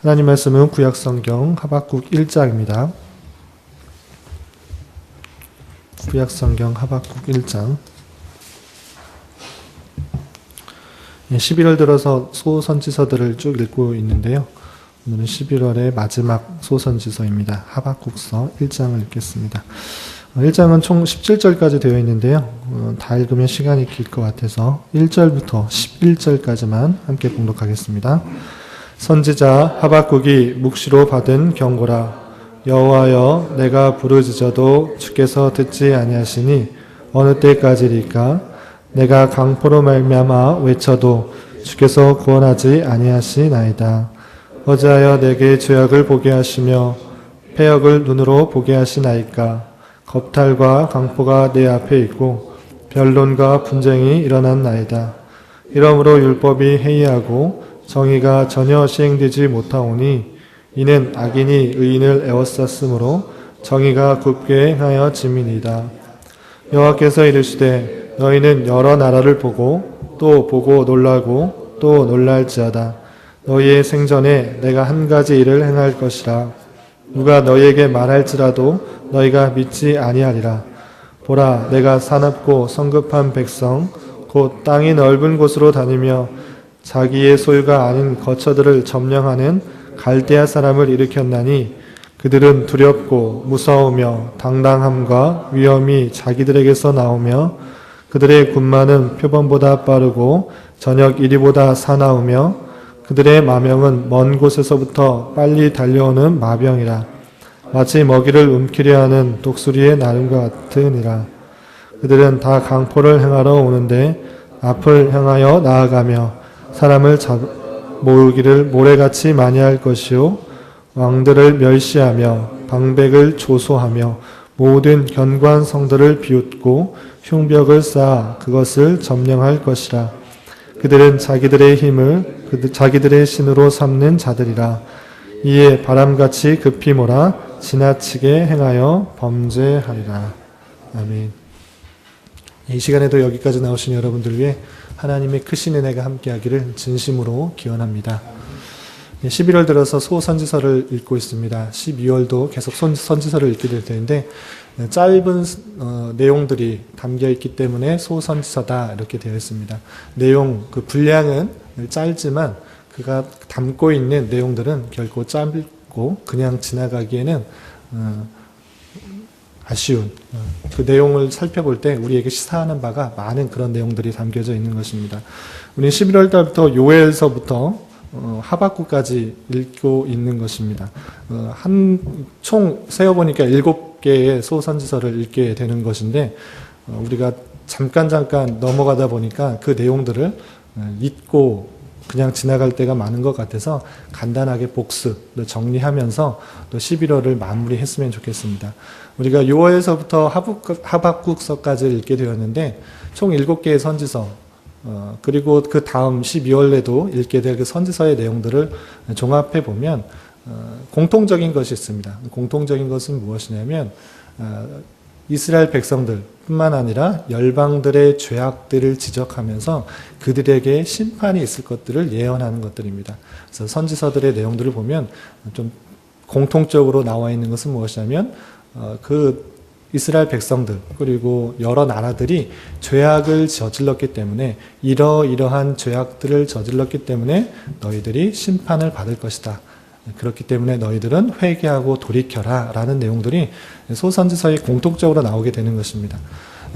하나님 말씀은 구약성경 하박국 1장입니다. 구약성경 하박국 1장. 11월 들어서 소선지서들을 쭉 읽고 있는데요. 오늘은 11월의 마지막 소선지서입니다. 하박국서 1장을 읽겠습니다. 1장은 총 17절까지 되어 있는데요. 다 읽으면 시간이 길 것 같아서 1절부터 11절까지만 함께 봉독하겠습니다. 선지자 하박국이 묵시로 받은 경고라. 여호와여, 내가 부르짖어도 주께서 듣지 아니하시니 어느 때까지리까? 내가 강포로 말미암아 외쳐도 주께서 구원하지 아니하시나이다. 어찌하여 내게 죄악을 보게 하시며 패역을 눈으로 보게 하시나이까? 겁탈과 강포가 내 앞에 있고 변론과 분쟁이 일어났나이다. 이러므로 율법이 해이하고 정의가 전혀 시행되지 못하오니 이는 악인이 의인을 에워쌌으므로 정의가 굽게 행하여 짐이니이다. 여호와께서 이르시되 너희는 여러 나라를 보고 또 보고 놀라고 또 놀랄지어다. 너희의 생전에 내가 한 가지 일을 행할 것이라. 누가 너희에게 말할지라도 너희가 믿지 아니하리라. 보라, 내가 사납고 성급한 백성 곧 땅이 넓은 곳으로 다니며 자기의 소유가 아닌 거처들을 점령하는 갈대아 사람을 일으켰나니 그들은 두렵고 무서우며 당당함과 위엄이 자기들에게서 나오며 그들의 군마는 표범보다 빠르고 저녁 이리보다 사나우며 그들의 마명은 먼 곳에서부터 빨리 달려오는 마병이라. 마치 먹이를 움키려 하는 독수리의 나름과 같으니라. 그들은 다 강포를 행하러 오는데 앞을 향하여 나아가며 사람을 모으기를 모래같이 많이 할 것이요 왕들을 멸시하며 방백을 조소하며 모든 견고한 성들을 비웃고 흉벽을 쌓아 그것을 점령할 것이라. 그들은 자기들의 힘을 자기들의 신으로 삼는 자들이라. 이에 바람같이 급히 몰아 지나치게 행하여 범죄하리라. 아멘. 이 시간에도 여기까지 나오신 여러분들 위해 하나님의 크신 은혜가 함께하기를 진심으로 기원합니다. 11월 들어서 소선지서를 읽고 있습니다. 12월도 계속 선지서를 읽게 될 텐데 짧은 내용들이 담겨있기 때문에 소선지서다 이렇게 되어 있습니다. 내용, 그 분량은 짧지만 그가 담고 있는 내용들은 결코 짧고 그냥 지나가기에는 아쉬운 그 내용을 살펴볼 때 우리에게 시사하는 바가 많은 그런 내용들이 담겨져 있는 것입니다. 우리는 11월 달부터 요엘서부터 하박국까지 읽고 있는 것입니다. 총 세어보니까 7개의 소선지서를 읽게 되는 것인데 우리가 잠깐 넘어가다 보니까 그 내용들을 잊고 그냥 지나갈 때가 많은 것 같아서 간단하게 복습, 정리하면서 또 11월을 마무리했으면 좋겠습니다. 우리가 6월에서부터 하박국서까지 읽게 되었는데 총 7개의 선지서, 그리고 그 다음 12월에도 읽게 될 그 선지서의 내용들을 종합해 보면 공통적인 것이 있습니다. 공통적인 것은 무엇이냐면 이스라엘 백성들 뿐만 아니라 열방들의 죄악들을 지적하면서 그들에게 심판이 있을 것들을 예언하는 것들입니다. 그래서 선지서들의 내용들을 보면 좀 공통적으로 나와 있는 것은 무엇이냐면 그 이스라엘 백성들 그리고 여러 나라들이 죄악을 저질렀기 때문에 이러이러한 죄악들을 저질렀기 때문에 너희들이 심판을 받을 것이다. 그렇기 때문에 너희들은 회개하고 돌이켜라 라는 내용들이 소선지서에 공통적으로 나오게 되는 것입니다.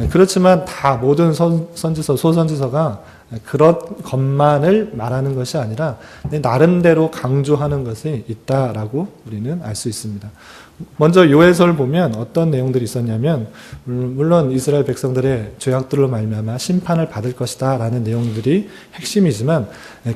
그렇지만 다 모든 선지서, 소선지서가 그런 것만을 말하는 것이 아니라 나름대로 강조하는 것이 있다라고 우리는 알 수 있습니다. 먼저 요엘서를 보면 어떤 내용들이 있었냐면 물론 이스라엘 백성들의 죄악들로 말미암아 심판을 받을 것이다 라는 내용들이 핵심이지만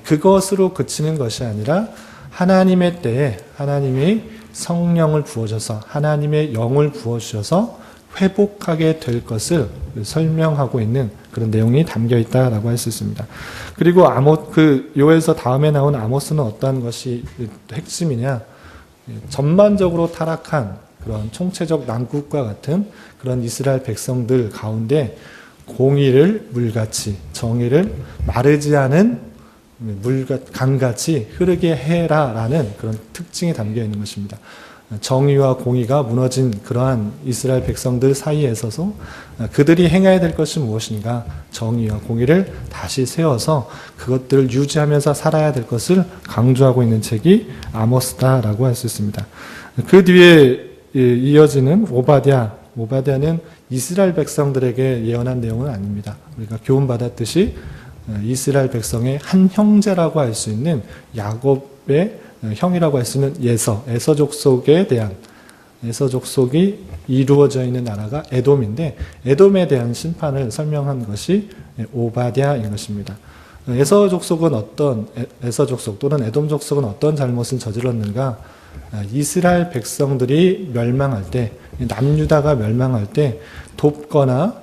그것으로 그치는 것이 아니라 하나님의 때에 하나님이 성령을 부어줘서 하나님의 영을 부어주셔서 회복하게 될 것을 설명하고 있는 그런 내용이 담겨 있다라고 할 수 있습니다. 그리고 요엘서 다음에 나온 아모스는 어떠한 것이 핵심이냐? 전반적으로 타락한 그런 총체적 난국과 같은 그런 이스라엘 백성들 가운데 공의를 물같이 정의를 마르지 않은 강같이 흐르게 해라라는 그런 특징이 담겨 있는 것입니다. 정의와 공의가 무너진 그러한 이스라엘 백성들 사이에서도 그들이 행해야 될 것이 무엇인가, 정의와 공의를 다시 세워서 그것들을 유지하면서 살아야 될 것을 강조하고 있는 책이 아모스다라고 할 수 있습니다. 그 뒤에 이어지는 오바댜는 이스라엘 백성들에게 예언한 내용은 아닙니다. 우리가 교훈받았듯이 이스라엘 백성의 한 형제라고 할 수 있는 야곱의 형이라고 할 수 있는 에서 족속에 대한, 에서 족속이 이루어져 있는 나라가 에돔인데, 에돔에 대한 심판을 설명한 것이 오바댜인 것입니다. 에서 족속은 에서 족속 또는 에돔 족속은 어떤 잘못을 저질렀는가? 이스라엘 백성들이 멸망할 때, 남유다가 멸망할 때 돕거나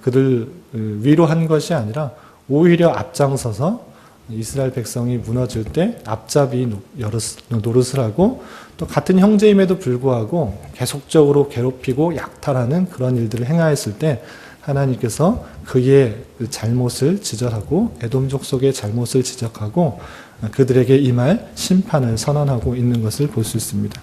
그들 위로한 것이 아니라 오히려 앞장서서 이스라엘 백성이 무너질 때 앞잡이 노릇을 하고, 또 같은 형제임에도 불구하고 계속적으로 괴롭히고 약탈하는 그런 일들을 행하였을 때 하나님께서 그의 잘못을 지적하고 에돔 족속의 잘못을 지적하고 그들에게 임할 심판을 선언하고 있는 것을 볼 수 있습니다.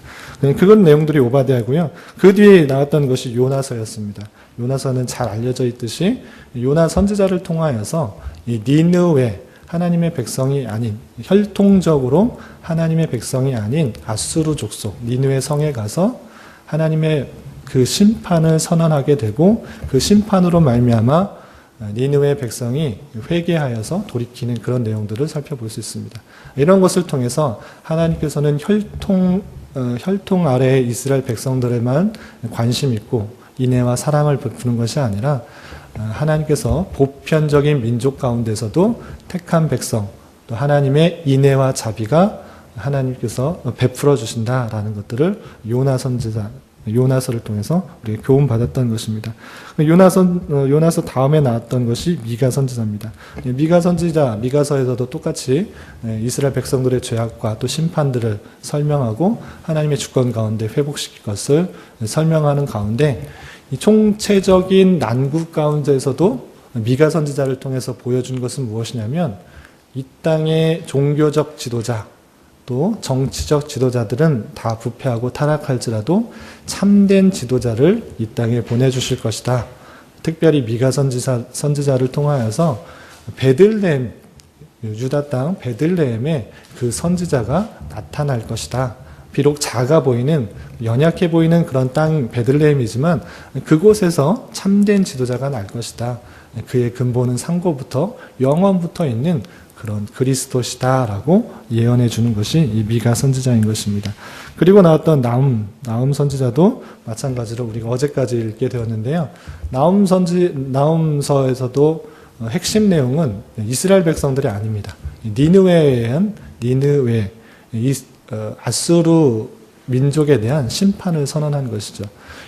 그건 내용들이 오바댜고요. 그 뒤에 나왔던 것이 요나서였습니다. 요나서는 잘 알려져 있듯이 요나 선지자를 통하여서 이 니느웨, 하나님의 백성이 아닌, 혈통적으로 하나님의 백성이 아닌 아수르 족속 니느웨 성에 가서 하나님의 그 심판을 선언하게 되고, 그 심판으로 말미암아 니느웨 백성이 회개하여서 돌이키는 그런 내용들을 살펴볼 수 있습니다. 이런 것을 통해서 하나님께서는 혈통 아래의 이스라엘 백성들에만 관심 있고 인애와 사랑을 베푸는 것이 아니라 하나님께서 보편적인 민족 가운데서도 택한 백성, 또 하나님의 인애와 자비가 하나님께서 베풀어 주신다라는 것들을 요나서를 통해서 우리가 교훈받았던 것입니다. 요나서 다음에 나왔던 것이 미가 선지자입니다. 미가 선지자, 미가서에서도 똑같이 이스라엘 백성들의 죄악과 또 심판들을 설명하고 하나님의 주권 가운데 회복시킬 것을 설명하는 가운데, 이 총체적인 난국 가운데에서도 미가 선지자를 통해서 보여준 것은 무엇이냐면, 이 땅의 종교적 지도자 또 정치적 지도자들은 다 부패하고 타락할지라도 참된 지도자를 이 땅에 보내주실 것이다. 특별히 미가 선지자를 통하여서 베들레헴, 유다 땅 베들레헴에 그 선지자가 나타날 것이다. 비록 작아 보이는, 연약해 보이는 그런 땅 베들레헴이지만 그곳에서 참된 지도자가 날 것이다. 그의 근본은 상고부터 영원부터 있는 그런 그리스도시다라고 예언해 주는 것이 이 미가 선지자인 것입니다. 그리고 나왔던 나움 선지자도 마찬가지로 우리가 어제까지 읽게 되었는데요. 나움서에서도 핵심 내용은 이스라엘 백성들이 아닙니다. 니느웨, 아수르 민족에 대한 심판을 선언한 것이죠.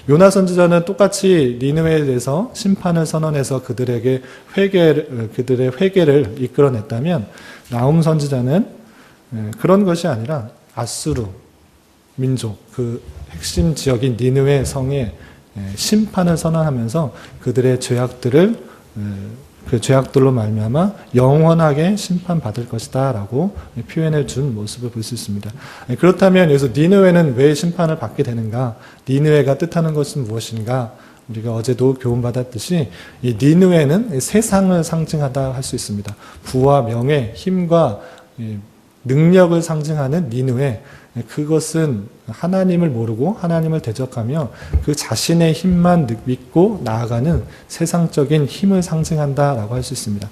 요나 선지자는 똑같이 니느웨에 대해서 심판을 선언해서 그들의 회개를 이끌어냈다면, 나움 선지자는 그런 것이 아니라 아수르 민족, 그 핵심 지역인 니느웨 성에 심판을 선언하면서 그들의 그 죄악들로 말미암아 영원하게 심판받을 것이다 라고 표현해 준 모습을 볼 수 있습니다. 그렇다면 여기서 니느웨는 왜 심판을 받게 되는가? 니느웨가 뜻하는 것은 무엇인가? 우리가 어제도 교훈받았듯이 이 니느웨는 세상을 상징하다 할 수 있습니다. 부와 명예, 힘과 능력을 상징하는 니느웨, 그것은 하나님을 모르고 하나님을 대적하며 그 자신의 힘만 믿고 나아가는 세상적인 힘을 상징한다라고 할 수 있습니다.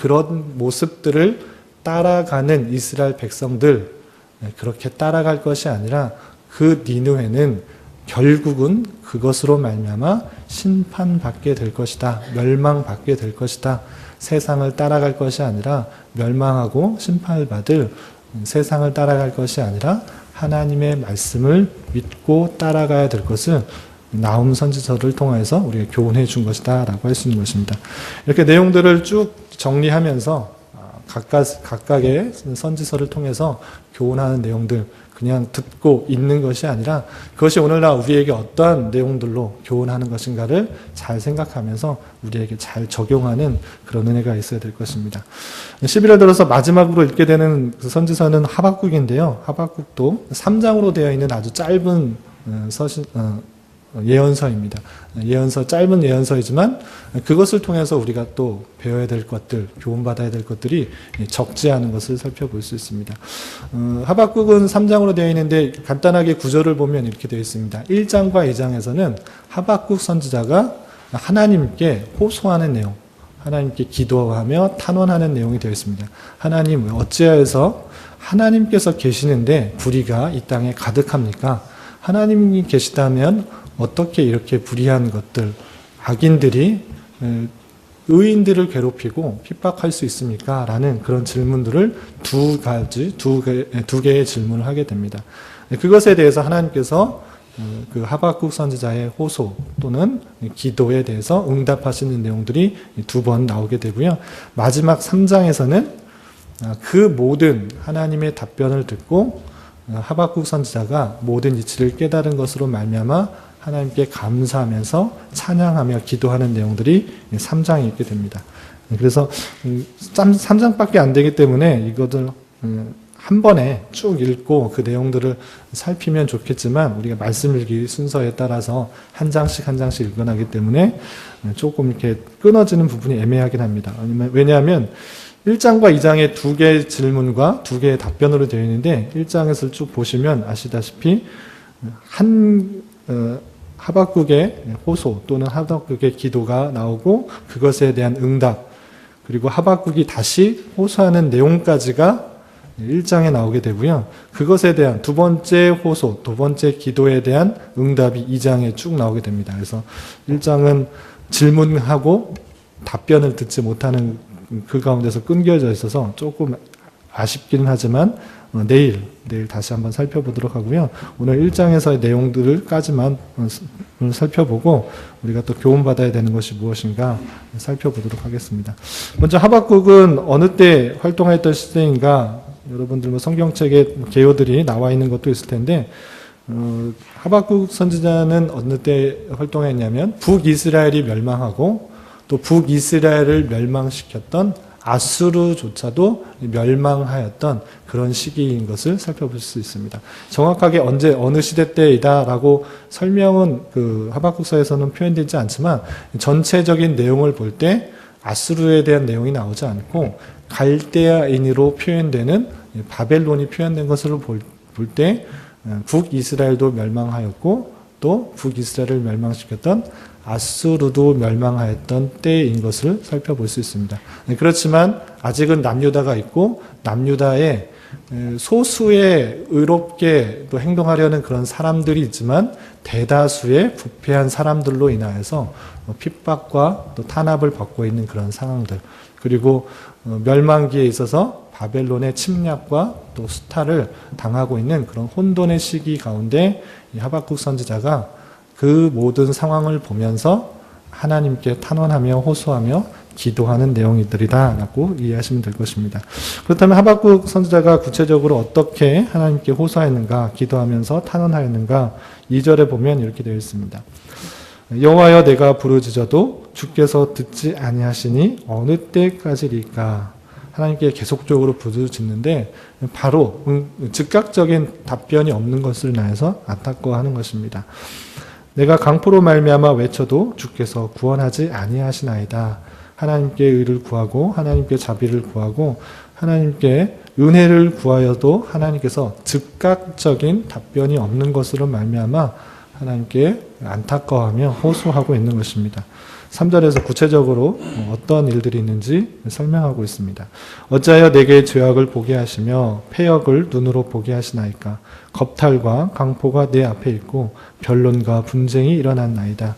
그런 모습들을 따라가는 이스라엘 백성들, 그렇게 따라갈 것이 아니라 그 니느웨는 결국은 그것으로 말미암아 심판받게 될 것이다. 멸망받게 될 것이다. 세상을 따라갈 것이 아니라 멸망하고 심판을 받을, 세상을 따라갈 것이 아니라 하나님의 말씀을 믿고 따라가야 될 것을 나움 선지서를 통해서 우리가 교훈해 준 것이다 라고 할 수 있는 것입니다. 이렇게 내용들을 쭉 정리하면서 각각의 선지서를 통해서 교훈하는 내용들, 그냥 듣고 있는 것이 아니라 그것이 오늘날 우리에게 어떠한 내용들로 교훈하는 것인가를 잘 생각하면서 우리에게 잘 적용하는 그런 은혜가 있어야 될 것입니다. 11월 들어서 마지막으로 읽게 되는 그 선지서는 하박국인데요. 하박국도 3장으로 되어 있는 아주 짧은 예언서입니다. 짧은 예언서이지만 그것을 통해서 우리가 또 배워야 될 것들, 교훈받아야 될 것들이 적지 않은 것을 살펴볼 수 있습니다. 하박국은 3장으로 되어 있는데 간단하게 구절을 보면 이렇게 되어 있습니다. 1장과 2장에서는 하박국 선지자가 하나님께 호소하는 내용, 하나님께 기도하며 탄원하는 내용이 되어 있습니다. 하나님, 어찌하여서 하나님께서 계시는데 불의가 이 땅에 가득합니까? 하나님이 계시다면 어떻게 이렇게 불의한 것들, 악인들이 의인들을 괴롭히고 핍박할 수 있습니까? 라는 그런 질문들을 두 개의 질문을 하게 됩니다. 그것에 대해서 하나님께서 그 하박국 선지자의 호소 또는 기도에 대해서 응답하시는 내용들이 두 번 나오게 되고요. 마지막 3장에서는 그 모든 하나님의 답변을 듣고 하박국 선지자가 모든 이치를 깨달은 것으로 말미암아 하나님께 감사하면서 찬양하며 기도하는 내용들이 3장에 있게 됩니다. 그래서 3장밖에 안 되기 때문에 이것을 한 번에 쭉 읽고 그 내용들을 살피면 좋겠지만 우리가 말씀 읽기 순서에 따라서 한 장씩 읽어나기 때문에 조금 이렇게 끊어지는 부분이 애매하긴 합니다. 왜냐하면 1장과 2장의 두 개의 질문과 두 개의 답변으로 되어 있는데 1장에서 쭉 보시면 아시다시피 하박국의 호소 또는 하박국의 기도가 나오고 그것에 대한 응답, 그리고 하박국이 다시 호소하는 내용까지가 1장에 나오게 되고요. 그것에 대한 두 번째 호소, 두 번째 기도에 대한 응답이 2장에 쭉 나오게 됩니다. 그래서 1장은 질문하고 답변을 듣지 못하는 그 가운데서 끊겨져 있어서 조금 아쉽기는 하지만 내일 다시 한번 살펴보도록 하고요. 오늘 1장에서의 내용들까지만 살펴보고 우리가 또 교훈받아야 되는 것이 무엇인가 살펴보도록 하겠습니다. 먼저 하박국은 어느 때 활동했던 시대인가, 여러분들 성경책에 개요들이 나와 있는 것도 있을 텐데 하박국 선지자는 어느 때 활동했냐면 북이스라엘이 멸망하고 또 북이스라엘을 멸망시켰던 아수르조차도 멸망하였던 그런 시기인 것을 살펴볼 수 있습니다. 정확하게 언제 어느 시대 때이다라고 설명은 그 하박국서에서는 표현되지 않지만 전체적인 내용을 볼 때 아수르에 대한 내용이 나오지 않고 갈대아인으로 표현되는 바벨론이 표현된 것으로 볼 때 북이스라엘도 멸망하였고 또 북이스라엘을 멸망시켰던 아수르도 멸망하였던 때인 것을 살펴볼 수 있습니다. 그렇지만 아직은 남유다가 있고 남유다에 소수의 의롭게 또 행동하려는 그런 사람들이 있지만 대다수의 부패한 사람들로 인하여서 핍박과 또 탄압을 받고 있는 그런 상황들, 그리고 멸망기에 있어서 바벨론의 침략과 또 수탈을 당하고 있는 그런 혼돈의 시기 가운데 이 하박국 선지자가 그 모든 상황을 보면서 하나님께 탄원하며 호소하며 기도하는 내용들이다라고 이해하시면 될 것입니다. 그렇다면 하박국 선지자가 구체적으로 어떻게 하나님께 호소하였는가, 기도하면서 탄원하였는가, 2절에 보면 이렇게 되어 있습니다. 여호와여, 내가 부르짖어도 주께서 듣지 아니하시니 어느 때까지리까. 하나님께 계속적으로 부르짖는데 바로 즉각적인 답변이 없는 것을 인하여서 안타까워하는 것입니다. 내가 강포로 말미암아 외쳐도 주께서 구원하지 아니하시나이다. 하나님께 의를 구하고 하나님께 자비를 구하고 하나님께 은혜를 구하여도 하나님께서 즉각적인 답변이 없는 것으로 말미암아 하나님께 안타까워하며 호소하고 있는 것입니다. 3절에서 구체적으로 어떤 일들이 있는지 설명하고 있습니다. 어찌하여 내게 죄악을 보게 하시며 패역을 눈으로 보게 하시나이까. 겁탈과 강포가 내 앞에 있고 변론과 분쟁이 일어났나이다.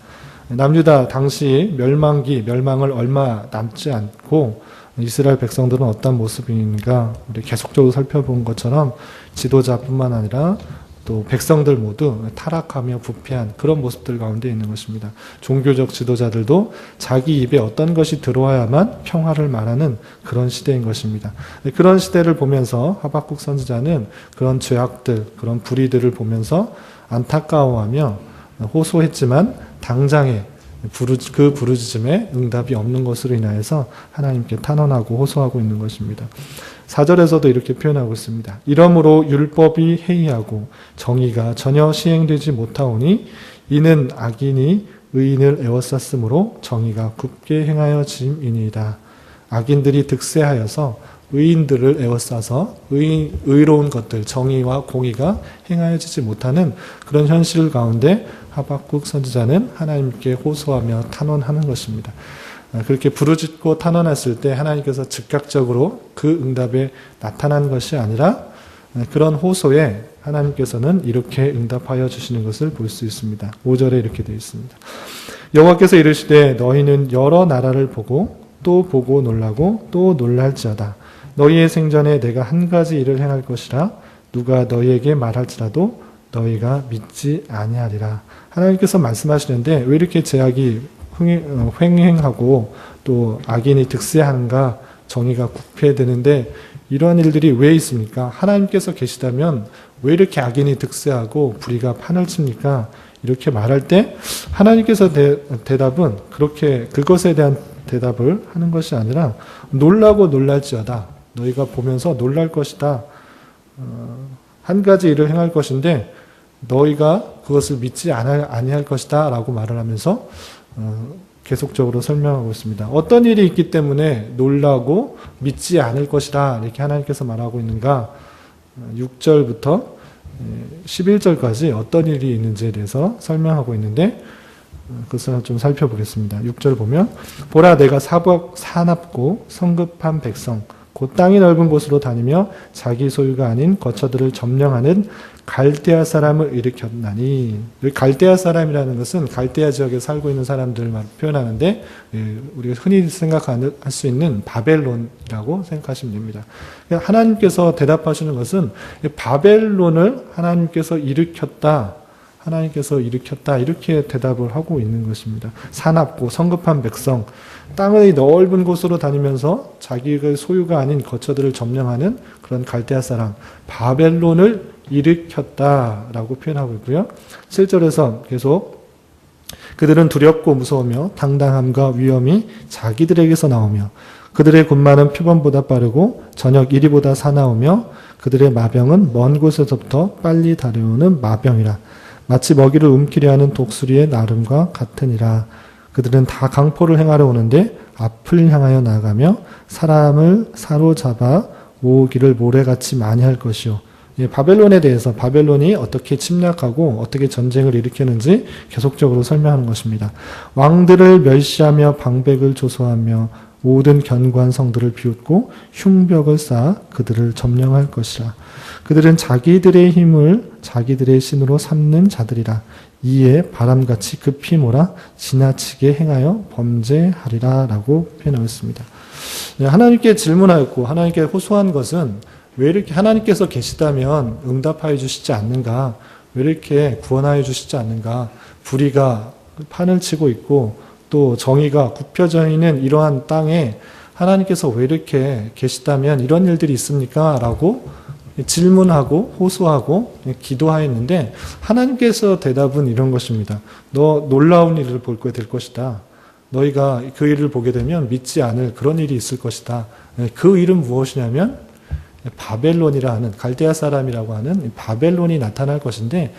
남유다 당시 멸망을 얼마 남지 않고 이스라엘 백성들은 어떤 모습인가 우리 계속적으로 살펴본 것처럼 지도자뿐만 아니라 또 백성들 모두 타락하며 부패한 그런 모습들 가운데 있는 것입니다. 종교적 지도자들도 자기 입에 어떤 것이 들어와야만 평화를 말하는 그런 시대인 것입니다. 그런 시대를 보면서 하박국 선지자는 그런 죄악들, 그런 불의들을 보면서 안타까워하며 호소했지만 당장에 그 부르짖음에 응답이 없는 것으로 인하여서 하나님께 탄원하고 호소하고 있는 것입니다. 4절에서도 이렇게 표현하고 있습니다. 이러므로 율법이 해이하고 정의가 전혀 시행되지 못하오니 이는 악인이 의인을 에워쌌으므로 정의가 굽게 행하여짐이니이다. 악인들이 득세하여서 의인들을 에워싸서 의로운 것들, 정의와 공의가 행하여지지 못하는 그런 현실 가운데 하박국 선지자는 하나님께 호소하며 탄원하는 것입니다. 그렇게 부르짖고 탄원했을 때 하나님께서 즉각적으로 그 응답에 나타난 것이 아니라 그런 호소에 하나님께서는 이렇게 응답하여 주시는 것을 볼 수 있습니다. 5절에 이렇게 되어 있습니다. 여호와께서 이르시되 너희는 여러 나라를 보고 또 보고 놀라고 또 놀랄지어다. 너희의 생전에 내가 한 가지 일을 행할 것이라 누가 너희에게 말할지라도 너희가 믿지 아니하리라. 하나님께서 말씀하시는데 왜 이렇게 제약이 횡행하고 또 악인이 득세하는가, 정의가 구패되는데 이러한 일들이 왜 있습니까? 하나님께서 계시다면 왜 이렇게 악인이 득세하고 불의가 판을 칩니까? 이렇게 말할 때 하나님께서 대답은 그렇게 그것에 대한 대답을 하는 것이 아니라 놀라고 놀랄지어다. 너희가 보면서 놀랄 것이다. 한 가지 일을 행할 것인데 너희가 그것을 믿지 아니할 것이다 라고 말을 하면서 계속적으로 설명하고 있습니다. 어떤 일이 있기 때문에 놀라고 믿지 않을 것이다 이렇게 하나님께서 말하고 있는가? 6절부터 11절까지 어떤 일이 있는지에 대해서 설명하고 있는데 그것을 좀 살펴보겠습니다. 6절 보면 보라 내가 사납고 성급한 백성 곧 땅이 넓은 곳으로 다니며 자기 소유가 아닌 거처들을 점령하는 갈대아 사람을 일으켰나니. 갈대아 사람이라는 것은 갈대아 지역에 살고 있는 사람들만 표현하는데 우리가 흔히 생각할 수 있는 바벨론이라고 생각하시면 됩니다. 하나님께서 대답하시는 것은 바벨론을 하나님께서 일으켰다 이렇게 대답을 하고 있는 것입니다. 사납고 성급한 백성, 땅의 넓은 곳으로 다니면서 자기의 소유가 아닌 거처들을 점령하는 그런 갈대아 사람, 바벨론을 일으켰다라고 표현하고 있고요. 7절에서 계속 그들은 두렵고 무서우며 당당함과 위엄이 자기들에게서 나오며 그들의 군마는 표범보다 빠르고 저녁 이리보다 사나우며 그들의 마병은 먼 곳에서부터 빨리 달려오는 마병이라. 마치 먹이를 움키려 하는 독수리의 나름과 같으니라. 그들은 다 강포를 행하려 오는데 앞을 향하여 나가며 사람을 사로잡아 모으기를 모래같이 많이 할 것이요. 바벨론에 대해서 바벨론이 어떻게 침략하고 어떻게 전쟁을 일으켰는지 계속적으로 설명하는 것입니다. 왕들을 멸시하며 방백을 조소하며 모든 견고한 성들을 비웃고 흉벽을 쌓아 그들을 점령할 것이라. 그들은 자기들의 힘을 자기들의 신으로 삼는 자들이라. 이에 바람같이 급히 몰아 지나치게 행하여 범죄하리라 라고 표현하고 있습니다. 하나님께 질문하였고 하나님께 호소한 것은 왜 이렇게 하나님께서 계시다면 응답하여 주시지 않는가? 왜 이렇게 구원하여 주시지 않는가? 불의가 판을 치고 있고 또 정의가 굽혀져 있는 이러한 땅에 하나님께서 왜 이렇게 계시다면 이런 일들이 있습니까? 라고 질문하고 호소하고 기도하였는데 하나님께서 대답은 이런 것입니다. 너 놀라운 일을 보게 될 것이다. 너희가 그 일을 보게 되면 믿지 않을 그런 일이 있을 것이다. 그 일은 무엇이냐면 바벨론이라 하는 갈대아 사람이라고 하는 바벨론이 나타날 것인데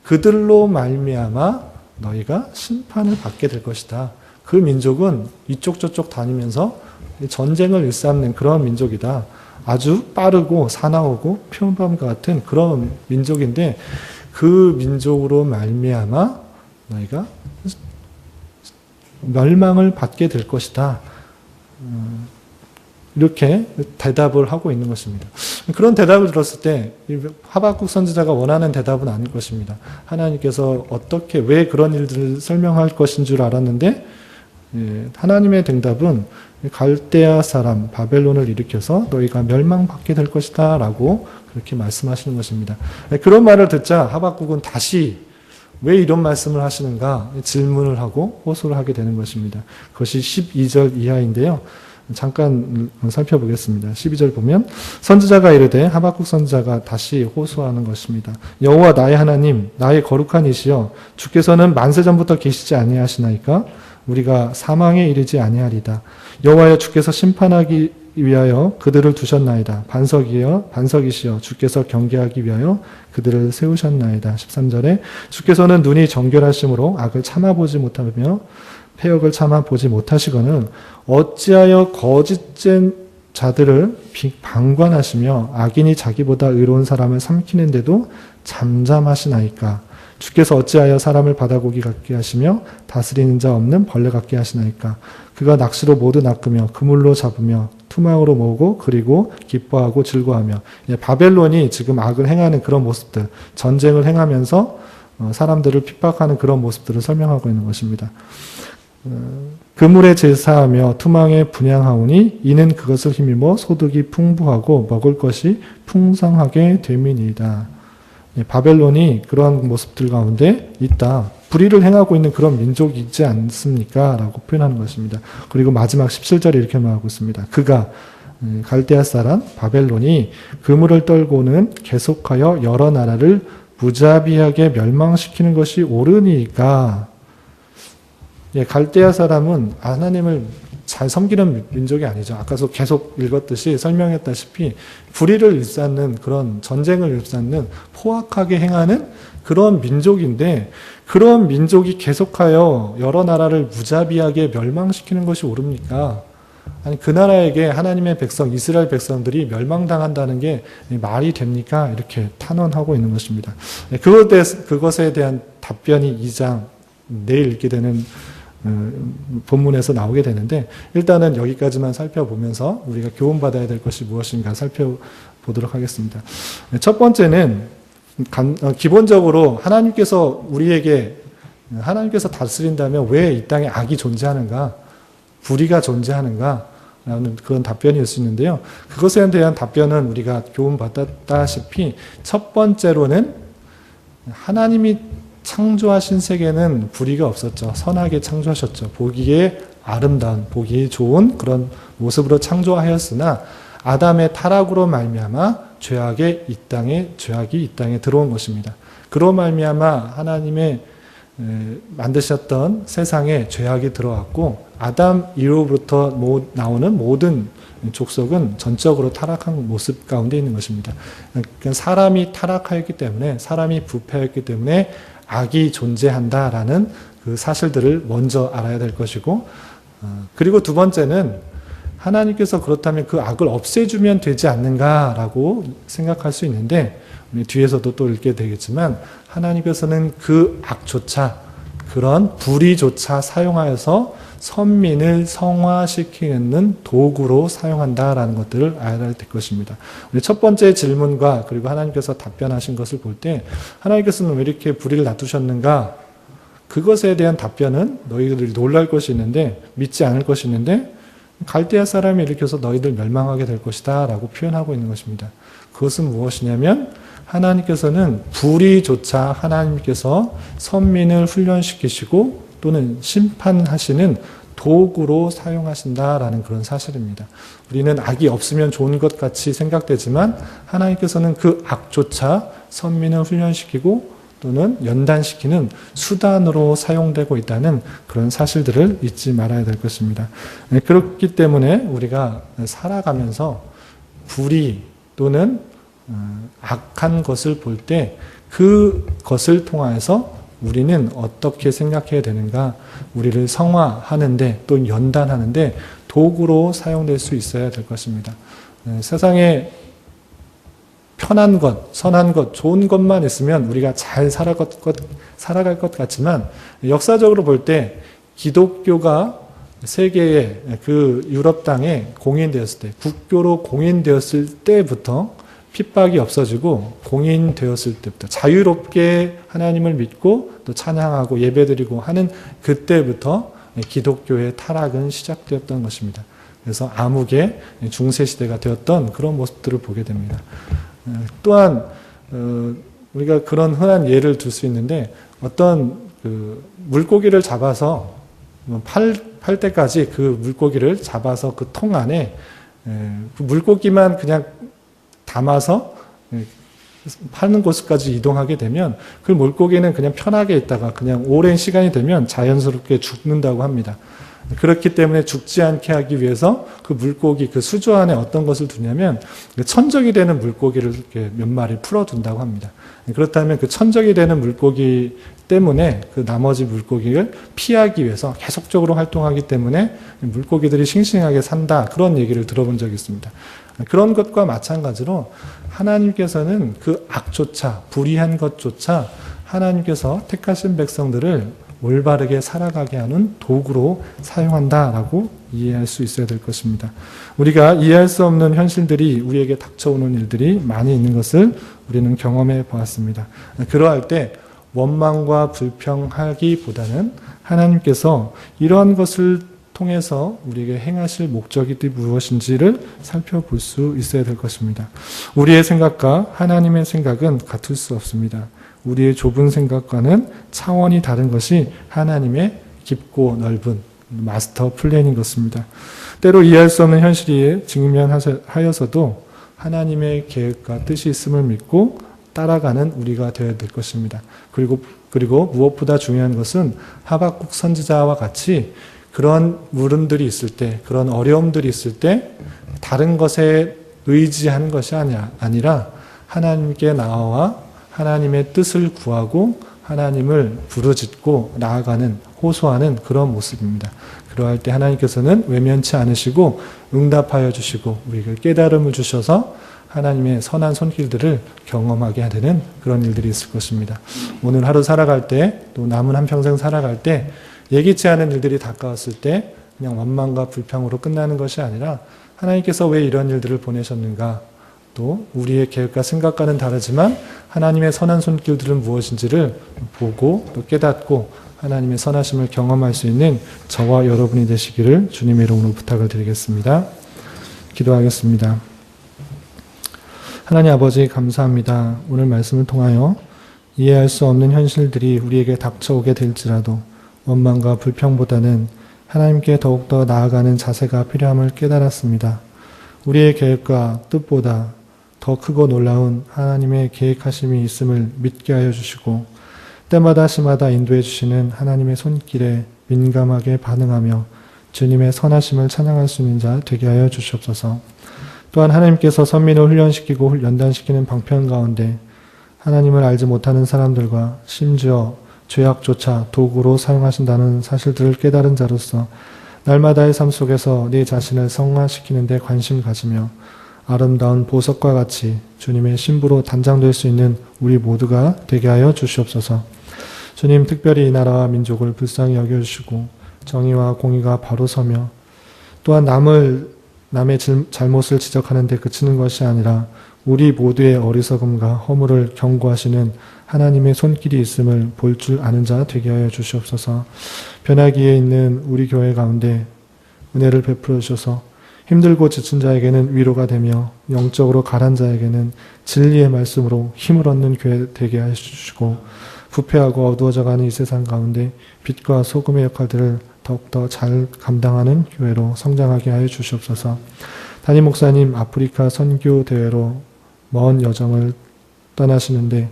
그들로 말미암아 너희가 심판을 받게 될 것이다. 그 민족은 이쪽 저쪽 다니면서 전쟁을 일삼는 그런 민족이다. 아주 빠르고 사나우고 표범과 같은 그런 민족인데 그 민족으로 말미암아 너희가 멸망을 받게 될 것이다. 이렇게 대답을 하고 있는 것입니다. 그런 대답을 들었을 때 하박국 선지자가 원하는 대답은 아닐 것입니다. 하나님께서 어떻게 왜 그런 일들을 설명할 것인 줄 알았는데 하나님의 응답은 갈대아 사람 바벨론을 일으켜서 너희가 멸망받게 될 것이다 라고 그렇게 말씀하시는 것입니다. 그런 말을 듣자 하박국은 다시 왜 이런 말씀을 하시는가 질문을 하고 호소를 하게 되는 것입니다. 그것이 12절 이하인데요. 잠깐 살펴보겠습니다. 12절 보면 선지자가 이르되 하박국 선지자가 다시 호소하는 것입니다. 여호와 나의 하나님 나의 거룩한 이시여 주께서는 만세 전부터 계시지 아니하시나이까 우리가 사망에 이르지 아니하리다. 여호와여 주께서 심판하기 위하여 그들을 두셨나이다. 반석이시여 주께서 경계하기 위하여 그들을 세우셨나이다. 13절에 주께서는 눈이 정결하심으로 악을 참아보지 못하며 패역을 참아보지 못하시거늘 어찌하여 거짓된 자들을 방관하시며 악인이 자기보다 의로운 사람을 삼키는데도 잠잠하시나이까. 주께서 어찌하여 사람을 바다고기 같게 하시며 다스리는 자 없는 벌레 같게 하시나이까. 그가 낚시로 모두 낚으며 그물로 잡으며 투망으로 모으고 그리고 기뻐하고 즐거워하며. 바벨론이 지금 악을 행하는 그런 모습들, 전쟁을 행하면서 사람들을 핍박하는 그런 모습들을 설명하고 있는 것입니다. 그물에 제사하며 투망에 분향하오니 이는 그것을 힘입어 소득이 풍부하고 먹을 것이 풍성하게 됨이니이다. 바벨론이 그러한 모습들 가운데 있다. 불의를 행하고 있는 그런 민족이 있지 않습니까? 라고 표현하는 것입니다. 그리고 마지막 17절에 이렇게 말하고 있습니다. 그가 갈대아 사람 바벨론이 그물을 떨고는 계속하여 여러 나라를 무자비하게 멸망시키는 것이 옳으니까. 갈대아 사람은 하나님을 잘 섬기는 민족이 아니죠. 아까도 계속 읽었듯이 설명했다시피 불의를 일삼는 그런 전쟁을 일삼는 포악하게 행하는 그런 민족인데 그런 민족이 계속하여 여러 나라를 무자비하게 멸망시키는 것이 옳습니까? 아니 그 나라에게 하나님의 백성 이스라엘 백성들이 멸망당한다는 게 말이 됩니까? 이렇게 탄원하고 있는 것입니다. 그것에 대한 답변이 2장 내일 읽게 되는 본문에서 나오게 되는데 일단은 여기까지만 살펴보면서 우리가 교훈받아야 될 것이 무엇인가 살펴보도록 하겠습니다. 첫 번째는 기본적으로 하나님께서 다스린다면 왜 이 땅에 악이 존재하는가, 불의가 존재하는가 라는 그런 답변이 있을 수 있는데요. 그것에 대한 답변은 우리가 교훈받았다시피 첫 번째로는 하나님이 창조하신 세계는 불의가 없었죠. 선하게 창조하셨죠. 보기에 아름다운, 보기 좋은 그런 모습으로 창조하였으나 아담의 타락으로 말미암아 죄악이 이 땅에 들어온 것입니다. 그로 말미암아 하나님의 만드셨던 세상에 죄악이 들어왔고 아담 이후로부터 나오는 모든 족속은 전적으로 타락한 모습 가운데 있는 것입니다. 그러니까 사람이 타락하였기 때문에 사람이 부패하였기 때문에 악이 존재한다라는 그 사실들을 먼저 알아야 될 것이고 그리고 두 번째는 하나님께서 그렇다면 그 악을 없애주면 되지 않는가라고 생각할 수 있는데 뒤에서도 또 읽게 되겠지만 하나님께서는 그 악조차 그런 불의조차 사용하여서 선민을 성화시키는 도구로 사용한다라는 것들을 알아야 될 것입니다. 우리 첫 번째 질문과 그리고 하나님께서 답변하신 것을 볼 때 하나님께서는 왜 이렇게 불의를 놔두셨는가? 그것에 대한 답변은 너희들이 놀랄 것이 있는데 믿지 않을 것이 있는데 갈대아 사람이 일으켜서 너희들 멸망하게 될 것이다 라고 표현하고 있는 것입니다. 그것은 무엇이냐면 하나님께서는 불의조차 하나님께서 선민을 훈련시키시고 또는 심판하시는 도구로 사용하신다라는 그런 사실입니다. 우리는 악이 없으면 좋은 것 같이 생각되지만 하나님께서는 그 악조차 선민을 훈련시키고 또는 연단시키는 수단으로 사용되고 있다는 그런 사실들을 잊지 말아야 될 것입니다. 그렇기 때문에 우리가 살아가면서 불의 또는 악한 것을 볼 때 그것을 통하여서 우리는 어떻게 생각해야 되는가, 우리를 성화하는데 또 연단하는데 도구로 사용될 수 있어야 될 것입니다. 세상에 편한 것, 선한 것, 좋은 것만 있으면 우리가 잘 살아갈 것 같지만 역사적으로 볼 때 기독교가 세계의 그 유럽 땅에 공인되었을 때, 국교로 공인되었을 때부터 핍박이 없어지고 공인되었을 때부터 자유롭게 하나님을 믿고 또 찬양하고 예배드리고 하는 그때부터 기독교의 타락은 시작되었던 것입니다. 그래서 암흑의 중세시대가 되었던 그런 모습들을 보게 됩니다. 또한 우리가 그런 흔한 예를 들 수 있는데 어떤 물고기를 잡아서 팔 때까지 그 물고기를 잡아서 그 통 안에 그 물고기만 그냥 담아서 파는 곳까지 이동하게 되면 그 물고기는 그냥 편하게 있다가 그냥 오랜 시간이 되면 자연스럽게 죽는다고 합니다. 그렇기 때문에 죽지 않게 하기 위해서 그 물고기, 그 수조 안에 어떤 것을 두냐면 천적이 되는 물고기를 이렇게 몇 마리 풀어둔다고 합니다. 그렇다면 그 천적이 되는 물고기 때문에 그 나머지 물고기를 피하기 위해서 계속적으로 활동하기 때문에 물고기들이 싱싱하게 산다. 그런 얘기를 들어본 적이 있습니다. 그런 것과 마찬가지로 하나님께서는 그 악조차, 불의한 것조차 하나님께서 택하신 백성들을 올바르게 살아가게 하는 도구로 사용한다라고 이해할 수 있어야 될 것입니다. 우리가 이해할 수 없는 현실들이 우리에게 닥쳐오는 일들이 많이 있는 것을 우리는 경험해 보았습니다. 그러할 때 원망과 불평하기보다는 하나님께서 이러한 것을 통해서 우리에게 행하실 목적이 무엇인지를 살펴볼 수 있어야 될 것입니다. 우리의 생각과 하나님의 생각은 같을 수 없습니다. 우리의 좁은 생각과는 차원이 다른 것이 하나님의 깊고 넓은 마스터 플랜인 것입니다. 때로 이해할 수 없는 현실이 직면하여서도 하나님의 계획과 뜻이 있음을 믿고 따라가는 우리가 되어야 될 것입니다. 그리고 무엇보다 중요한 것은 하박국 선지자와 같이 그런 물음들이 있을 때, 그런 어려움들이 있을 때 다른 것에 의지하는 것이 아니라 하나님께 나아와 하나님의 뜻을 구하고 하나님을 부르짖고 나아가는, 호소하는 그런 모습입니다. 그러할 때 하나님께서는 외면치 않으시고 응답하여 주시고 우리에게 깨달음을 주셔서 하나님의 선한 손길들을 경험하게 되는 그런 일들이 있을 것입니다. 오늘 하루 살아갈 때, 또 남은 한평생 살아갈 때 예기치 않은 일들이 다가왔을 때 그냥 원망과 불평으로 끝나는 것이 아니라 하나님께서 왜 이런 일들을 보내셨는가, 또 우리의 계획과 생각과는 다르지만 하나님의 선한 손길들은 무엇인지를 보고 또 깨닫고 하나님의 선하심을 경험할 수 있는 저와 여러분이 되시기를 주님의 이름으로 부탁을 드리겠습니다. 기도하겠습니다. 하나님 아버지 감사합니다. 오늘 말씀을 통하여 이해할 수 없는 현실들이 우리에게 닥쳐오게 될지라도 원망과 불평보다는 하나님께 더욱더 나아가는 자세가 필요함을 깨달았습니다. 우리의 계획과 뜻보다 더 크고 놀라운 하나님의 계획하심이 있음을 믿게 하여 주시고 때마다 시마다 인도해 주시는 하나님의 손길에 민감하게 반응하며 주님의 선하심을 찬양할 수 있는 자 되게 하여 주시옵소서. 또한 하나님께서 선민을 훈련시키고 연단시키는 방편 가운데 하나님을 알지 못하는 사람들과 심지어 죄악조차 도구로 사용하신다는 사실들을 깨달은 자로서 날마다의 삶 속에서 네 자신을 성화시키는 데 관심 가지며 아름다운 보석과 같이 주님의 신부로 단장될 수 있는 우리 모두가 되게 하여 주시옵소서. 주님, 특별히 이 나라와 민족을 불쌍히 여겨주시고 정의와 공의가 바로 서며 또한 남의 잘못을 지적하는 데 그치는 것이 아니라 우리 모두의 어리석음과 허물을 경고하시는 하나님의 손길이 있음을 볼 줄 아는 자 되게 하여 주시옵소서. 변화기에 있는 우리 교회 가운데 은혜를 베풀어 주셔서 힘들고 지친 자에게는 위로가 되며 영적으로 가란 자에게는 진리의 말씀으로 힘을 얻는 교회 되게 하시고 부패하고 어두워져가는 이 세상 가운데 빛과 소금의 역할들을 더욱더 잘 감당하는 교회로 성장하게 하여 주시옵소서. 담임 목사님 아프리카 선교 대회로 먼 여정을 떠나시는데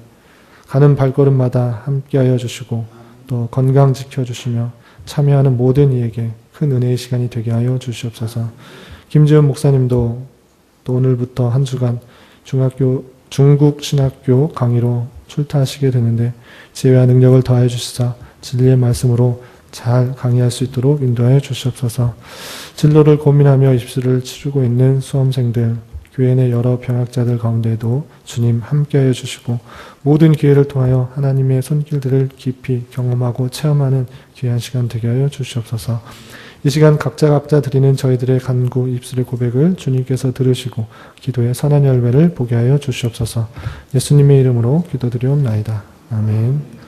가는 발걸음마다 함께하여 주시고 또 건강 지켜주시며 참여하는 모든 이에게 큰 은혜의 시간이 되게 하여 주시옵소서. 김지훈 목사님도 또 오늘부터 한 주간 중국 신학교 강의로 출타하시게 되는데 지혜와 능력을 더하여 주시사 진리의 말씀으로 잘 강의할 수 있도록 인도하여 주시옵소서. 진로를 고민하며 입시를 치르고 있는 수험생들, 교회 내 여러 병학자들 가운데도 주님 함께하여 주시고 모든 기회를 통하여 하나님의 손길들을 깊이 경험하고 체험하는 귀한 시간 되게 하여 주시옵소서. 이 시간 각자 드리는 저희들의 간구, 입술의 고백을 주님께서 들으시고 기도의 선한 열매를 보게 하여 주시옵소서. 예수님의 이름으로 기도드리옵나이다. 아멘.